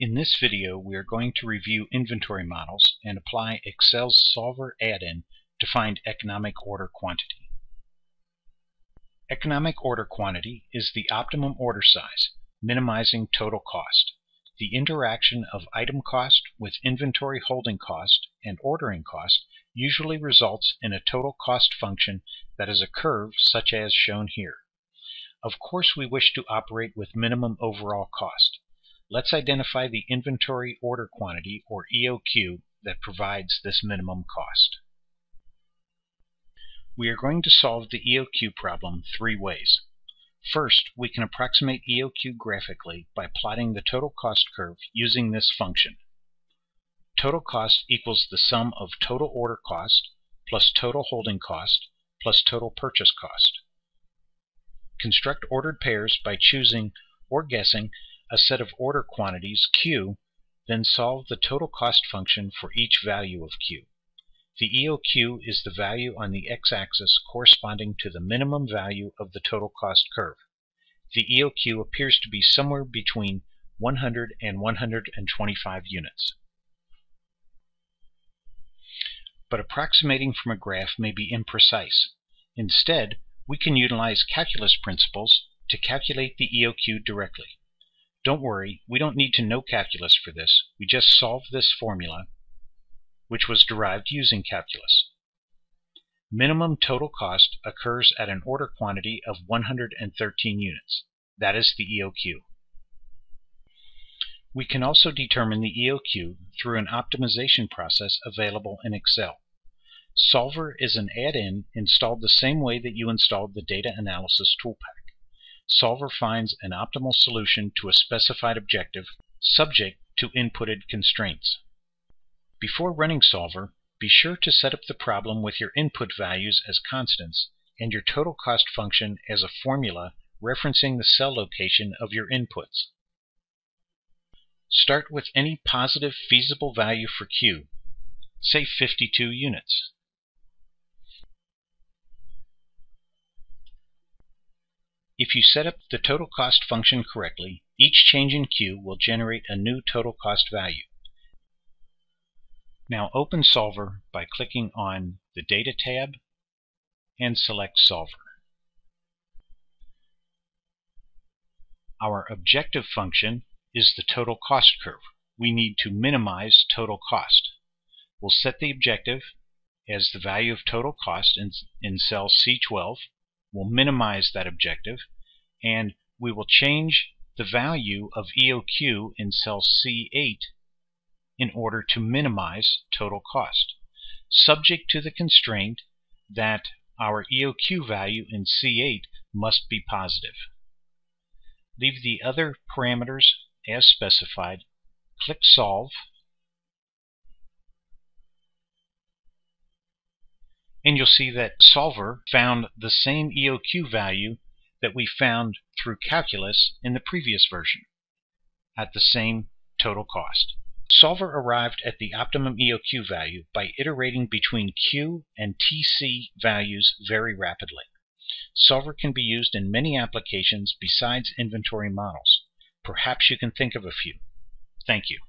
In this video, we are going to review inventory models and apply Excel's Solver add-in to find economic order quantity. Economic order quantity is the optimum order size, minimizing total cost. The interaction of item cost with inventory holding cost and ordering cost usually results in a total cost function that is a curve such as shown here. Of course, we wish to operate with minimum overall cost. Let's identify the inventory order quantity, or EOQ, that provides this minimum cost. We are going to solve the EOQ problem three ways. First, we can approximate EOQ graphically by plotting the total cost curve using this function. Total cost equals the sum of total order cost plus total holding cost plus total purchase cost. Construct ordered pairs by choosing or guessing a set of order quantities Q, then solve the total cost function for each value of Q. The EOQ is the value on the x-axis corresponding to the minimum value of the total cost curve. The EOQ appears to be somewhere between 100 and 125 units. But approximating from a graph may be imprecise. Instead, we can utilize calculus principles to calculate the EOQ directly. Don't worry, we don't need to know calculus for this. We just solve this formula, which was derived using calculus. Minimum total cost occurs at an order quantity of 113 units. That is the EOQ. We can also determine the EOQ through an optimization process available in Excel. Solver is an add-in installed the same way that you installed the Data Analysis Toolpack. Solver finds an optimal solution to a specified objective subject to inputted constraints. Before running Solver, be sure to set up the problem with your input values as constants and your total cost function as a formula referencing the cell location of your inputs. Start with any positive feasible value for Q, say 52 units. If you set up the total cost function correctly, each change in Q will generate a new total cost value. Now open Solver by clicking on the Data tab and select Solver. Our objective function is the total cost curve. We need to minimize total cost. We'll set the objective as the value of total cost in cell C12. We'll minimize that objective, and we will change the value of EOQ in cell C8 in order to minimize total cost, subject to the constraint that our EOQ value in C8 must be positive. Leave the other parameters as specified, click Solve, and you'll see that Solver found the same EOQ value that we found through calculus in the previous version, at the same total cost. Solver arrived at the optimum EOQ value by iterating between Q and TC values very rapidly. Solver can be used in many applications besides inventory models. Perhaps you can think of a few. Thank you.